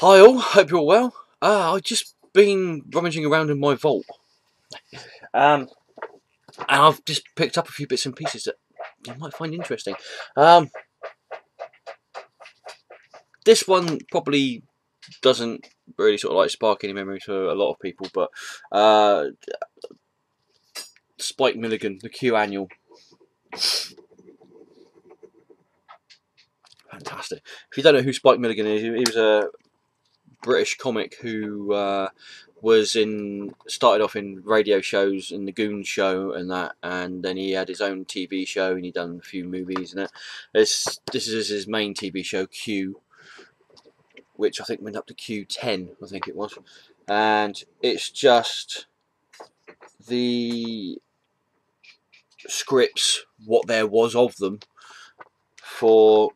Hi all, hope you're all well. I've just been rummaging around in my vault. And I've just picked up a few bits and pieces that you might find interesting. This one probably doesn't really sort of like spark any memories for a lot of people, but Spike Milligan, the Q annual. Fantastic. If you don't know who Spike Milligan is, he was a British comic who started off in radio shows and the Goon Show and that, and then he had his own TV show and he done a few movies and that. This is his main TV show, Q, which I think went up to Q10, I think it was, and it's just the scripts, what there was of them, for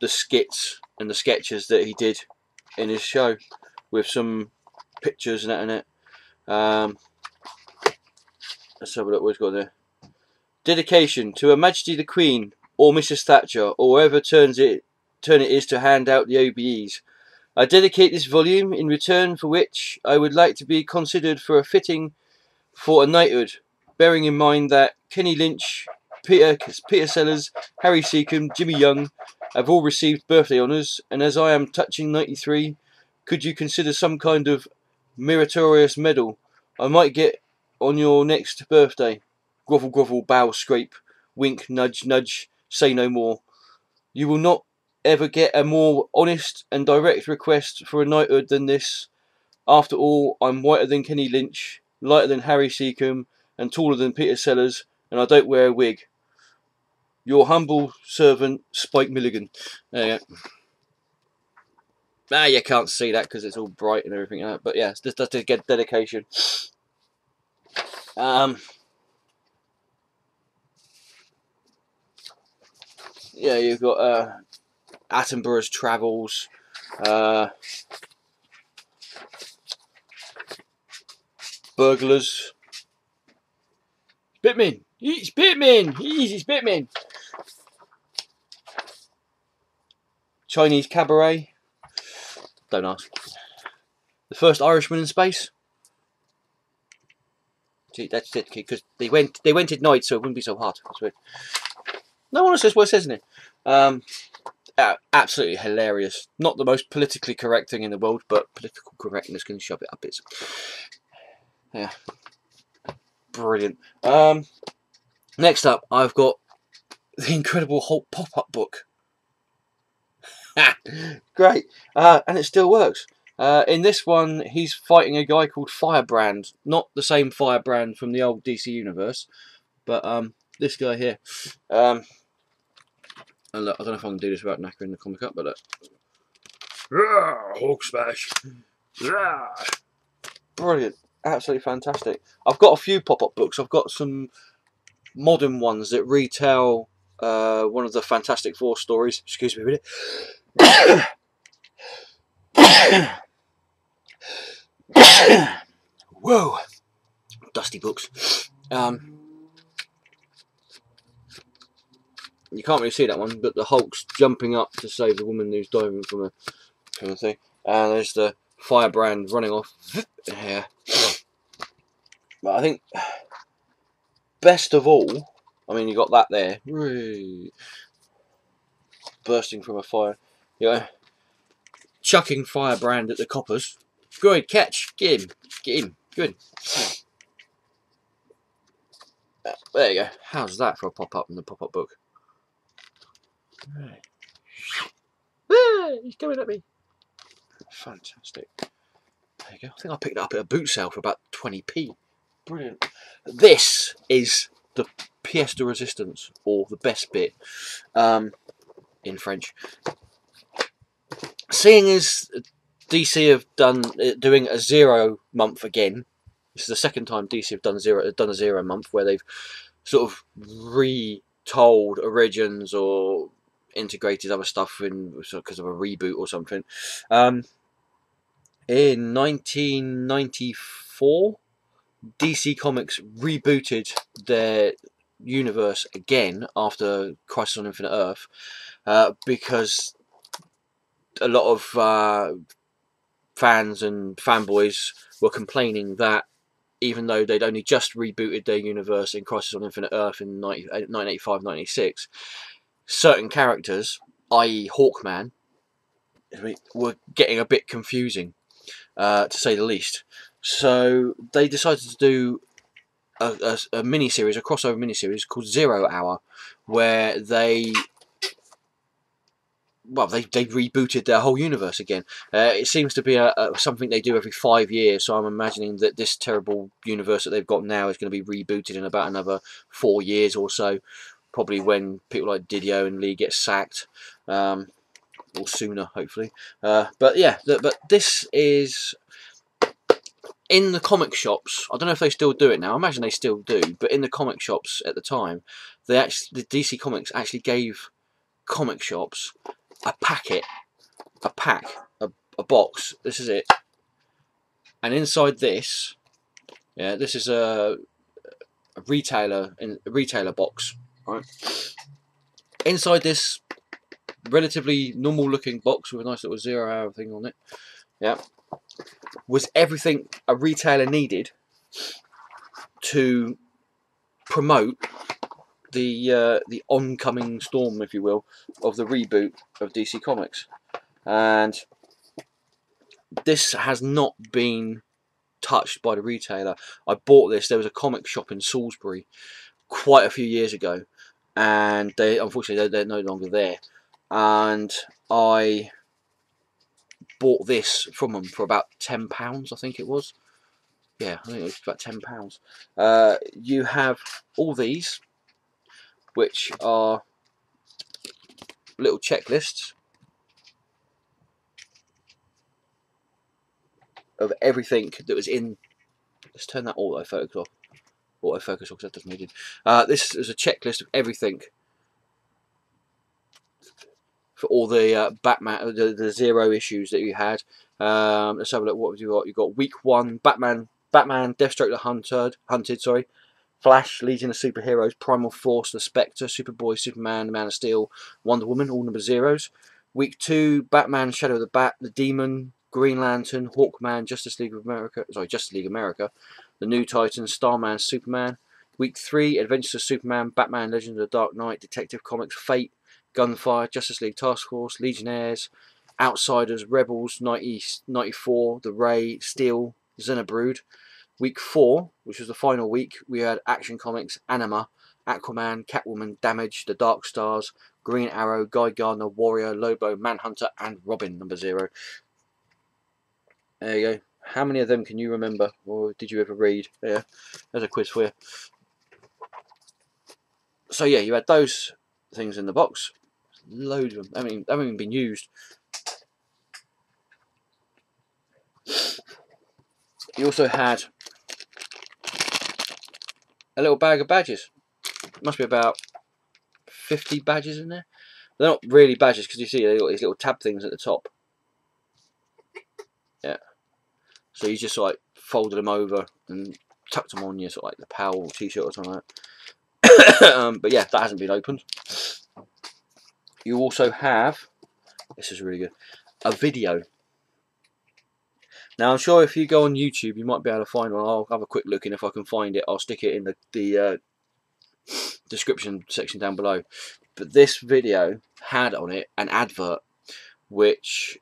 the skits and the sketches that he did in his show, with some pictures and that in it. Let's have a look what he's got there. Dedication to Her Majesty the Queen, or Mrs. Thatcher, or whoever turn it is to hand out the OBEs. I dedicate this volume, in return for which I would like to be considered for a fitting for a knighthood, bearing in mind that Kenny Lynch, Peter Sellers, Harry Seacombe, Jimmy Young have all received birthday honours, and as I am touching 93, could you consider some kind of meritorious medal I might get on your next birthday? Grovel, grovel, bow, scrape, wink, nudge, nudge, say no more. You will not ever get a more honest and direct request for a knighthood than this. After all, I'm whiter than Kenny Lynch, lighter than Harry Seacombe, and taller than Peter Sellers, and I don't wear a wig. Your humble servant, Spike Milligan. There you go. You can't see that because it's all bright and everything like that, but yeah, that's to get dedication. Yeah, you've got Attenborough's Travels, Burglars, Bitman, it's Bitman, it's Bitman, Chinese Cabaret, don't ask, The First Irishman in Space. See, that's it, because they went at night, so it wouldn't be so hot. That's weird. No one says what it says in it. Absolutely hilarious. Not the most politically correct thing in the world, but political correctness can shove it up its. Yeah, brilliant. Next up, I've got the Incredible Hulk pop-up book. Great, and it still works. In this one, he's fighting a guy called Firebrand, not the same Firebrand from the old DC universe, but this guy here. And look, I don't know if I can do this without knackering the comic up, but look. Hulk smash. Brilliant, absolutely fantastic. I've got a few pop-up books. I've got some modern ones that retell one of the Fantastic Four stories. Excuse me a minute. Whoa, dusty books. You can't really see that one, but the Hulk's jumping up to save the woman who's diving from a thing, and there's the Firebrand running off here. But I think best of all, I mean, you got that there, bursting from a fire. You know, chucking Firebrand at the coppers. Good catch, get him, good. There you go. How's that for a pop-up in the pop-up book? Right. He's coming at me. Fantastic. There you go. I think I picked it up at a boot sale for about 20p. Brilliant. This is the pièce de résistance, or the best bit, in French. Seeing as DC have doing a 0 month again, this is the second time DC have done a 0 month where they've sort of retold origins or integrated other stuff in because of a reboot or something. In 1994, DC Comics rebooted their universe again after Crisis on Infinite Earth because a lot of fans and fanboys were complaining that even though they'd only just rebooted their universe in Crisis on Infinite Earth in 1985-1986, certain characters, i.e. Hawkman, were getting a bit confusing, to say the least. So they decided to do a mini-series, a crossover mini-series called 0 Hour, where they rebooted their whole universe again. It seems to be something they do every 5 years, so I'm imagining that this terrible universe that they've got now is going to be rebooted in about another 4 years or so, probably when people like Didio and Lee get sacked, or sooner, hopefully. But yeah, but this is... in the comic shops, I don't know if they still do it now, I imagine they still do, but in the comic shops at the time, the DC Comics actually gave comic shops a box, this is it, and inside this, yeah, this is a retailer box, right? Inside this relatively normal looking box with a nice little 0 Hour thing on it, yeah, was everything a retailer needed to promote the oncoming storm, if you will, of the reboot of DC Comics. And this has not been touched by the retailer. I bought this, there was a comic shop in Salisbury quite a few years ago, and they unfortunately they're no longer there, and I bought this from them for about £10, I think it was. Yeah, I think it was about £10. You have all these, which are little checklists of everything that was in. Let's turn that autofocus off. Autofocus off, because that doesn't need it. This is a checklist of everything for all the Batman, the 0 issues that you had. Let's have a look. What have you got? You've got week 1, Batman, Deathstroke the Hunted, sorry. Flash, Legion of Superheroes, Primal Force, The Spectre, Superboy, Superman, Man of Steel, Wonder Woman, all number 0s. Week 2, Batman, Shadow of the Bat, The Demon, Green Lantern, Hawkman, Justice League America, The New Titans, Starman, Superman. Week 3, Adventures of Superman, Batman, Legend of the Dark Knight, Detective Comics, Fate, Gunfire, Justice League Task Force, Legionnaires, Outsiders, Rebels, 94, The Ray, Steel, Xenobrood. Week 4, which was the final week, we had Action Comics, Anima, Aquaman, Catwoman, Damage, The Dark Stars, Green Arrow, Guy Gardner, Warrior, Lobo, Manhunter, and Robin, number 0. There you go. How many of them can you remember, or did you ever read? Yeah, there's a quiz for you. So yeah, you had those things in the box. Loads of them. I mean, haven't even been used. You also had a little bag of badges. Must be about 50 badges in there. They're not really badges, because you see they've got these little tab things at the top. Yeah. So you just like folded them over and tucked them on your sort of like the Powell t-shirt or something like that. But yeah, that hasn't been opened. You also have, this is really good, a video. Now I'm sure if you go on YouTube you might be able to find one. I'll have a quick look, and if I can find it I'll stick it in the description section down below. But this video had on it an advert which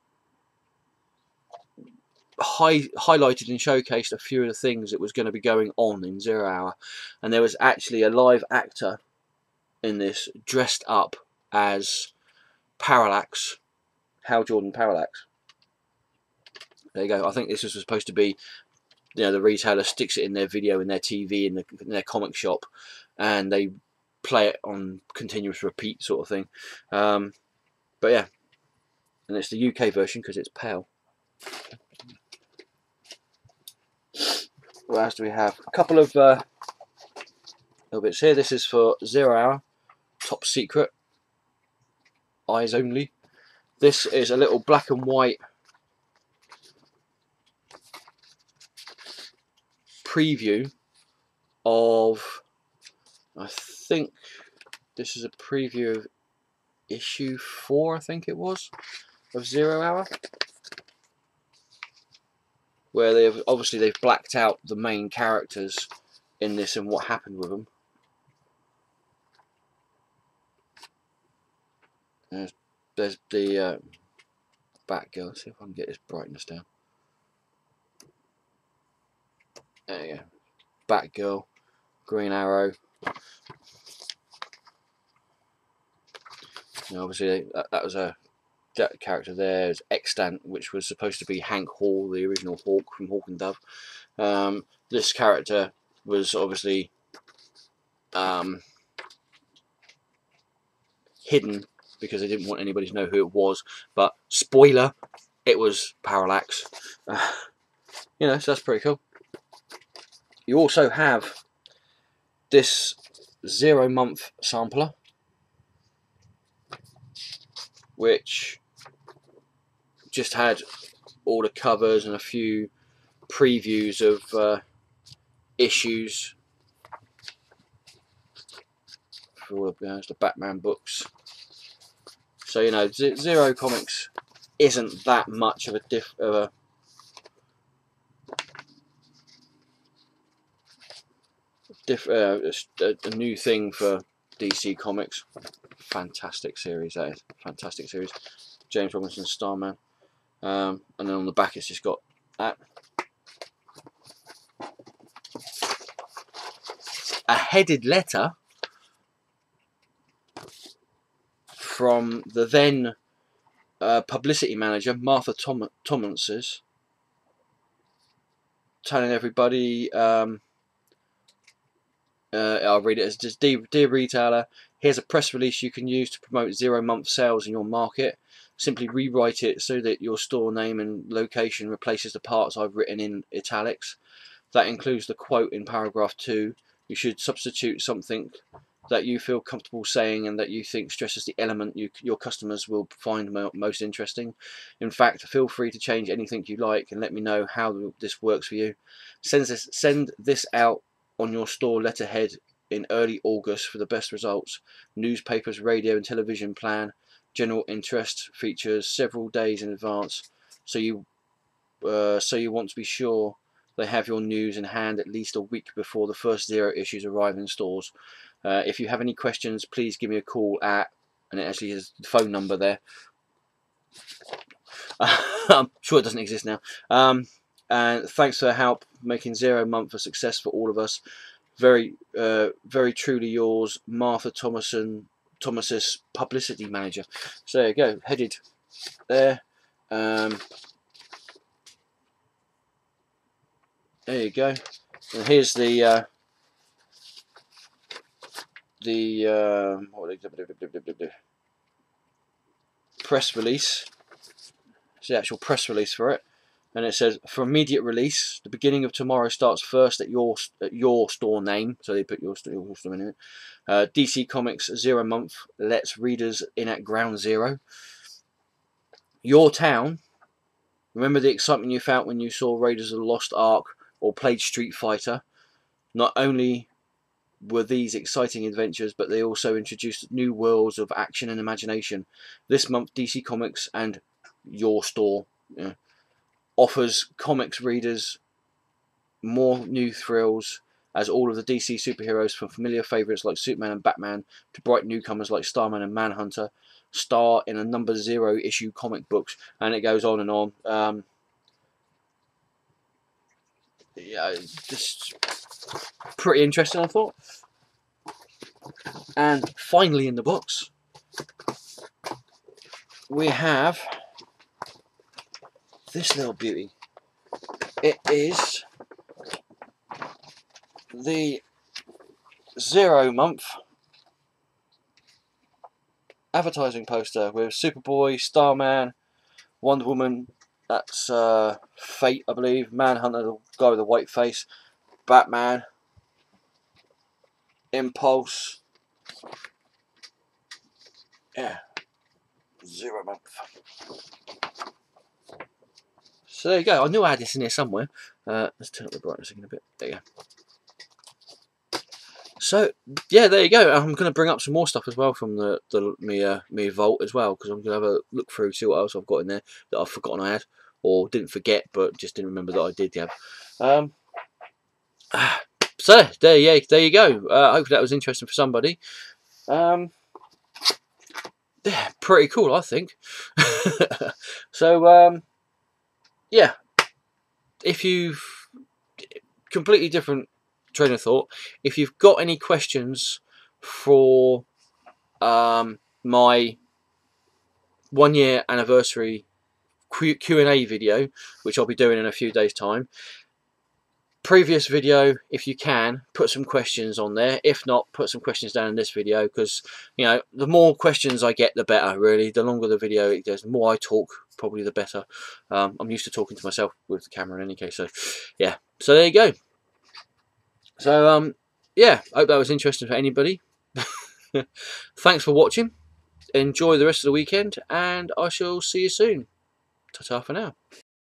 highlighted and showcased a few of the things that was going to be going on in 0 Hour, and there was actually a live actor in this dressed up as Parallax, Hal Jordan Parallax. There you go. I think this was supposed to be, you know, the retailer sticks it in their video, in their TV, in their comic shop, and they play it on continuous repeat sort of thing. But yeah, and it's the UK version because it's pale. What else do we have? A couple of little bits here. This is for 0 Hour, Top Secret, Eyes Only. This is a little black and white preview of, I think this is a preview of issue 4, I think it was, of 0 Hour. where they've blacked out the main characters in this and what happened with them. There's the Batgirl. Let's see if I can get this brightness down. There you go. Batgirl, Green Arrow. You know, obviously that was that character there is Extant, which was supposed to be Hank Hall, the original Hawk from Hawk and Dove. This character was obviously hidden because they didn't want anybody to know who it was. But spoiler, it was Parallax. You know, so that's pretty cool. You also have this 0-month sampler, which just had all the covers and a few previews of issues for all of the Batman books. So, you know, Zero Comics isn't that much of a a new thing for DC Comics. Fantastic series, that is. Fantastic series. James Robinson's Starman. And then on the back it's just got that. A headed letter from the then publicity manager, Martha Tomlinson, telling everybody, I'll read it as just, Dear retailer, here's a press release you can use to promote 0-month sales in your market. Simply rewrite it so that your store name and location replaces the parts I've written in italics. That includes the quote in paragraph 2. You should substitute something that you feel comfortable saying and that you think stresses the element your customers will find most interesting. In fact, feel free to change anything you like and let me know how this works for you. Send this out on your store letterhead in early August for the best results. Newspapers, radio and television plan. General interest features several days in advance, so you want to be sure they have your news in hand at least a week before the first 0 issues arrive in stores. If you have any questions, please give me a call at, and it actually has the phone number there. I'm sure it doesn't exist now. And thanks for the help making 0-month a success for all of us. Very truly yours, Martha Thomas's publicity manager. So there you go, headed there. There you go. And here's the press release. It's the actual press release for it, and it says, for immediate release, the beginning of tomorrow starts first at your store name. So they put your store in it. DC Comics 0-month lets readers in at ground zero. Your town. Remember the excitement you felt when you saw Raiders of the Lost Ark or played Street Fighter? Not only were these exciting adventures, but they also introduced new worlds of action and imagination. This month, DC Comics and your store offers comics readers more new thrills, as all of the DC superheroes, from familiar favourites like Superman and Batman to bright newcomers like Starman and Manhunter, star in a number 0 issue comic books, and it goes on and on. Yeah, just pretty interesting, I thought. And finally in the box, we have this little beauty. It is the 0-month advertising poster with Superboy, Starman, Wonder Woman, that's Fate, I believe, Manhunter, the guy with the white face, Batman, Impulse. Yeah, 0-month. So there you go. I knew I had this in here somewhere. Let's turn up the brightness again a bit. There you go. So yeah, there you go. I'm going to bring up some more stuff as well from me vault as well, because I'm going to have a look through, see what else I've got in there that I've forgotten I had. or didn't forget, but just didn't remember that I did. Yeah. So there you go. Hopefully that was interesting for somebody. Yeah, pretty cool, I think. So yeah, if you've completely different train of thought, if you've got any questions for my 1-year anniversary Q&A video, which I'll be doing in a few days' time, previous video, if you can, put some questions on there. If not, put some questions down in this video, because, you know, the more questions I get, the better, really. The longer the video it goes, the more I talk, probably the better. I'm used to talking to myself with the camera in any case, so yeah. So there you go. So yeah, I hope that was interesting for anybody. Thanks for watching. Enjoy the rest of the weekend, and I shall see you soon. Ta-ta for now.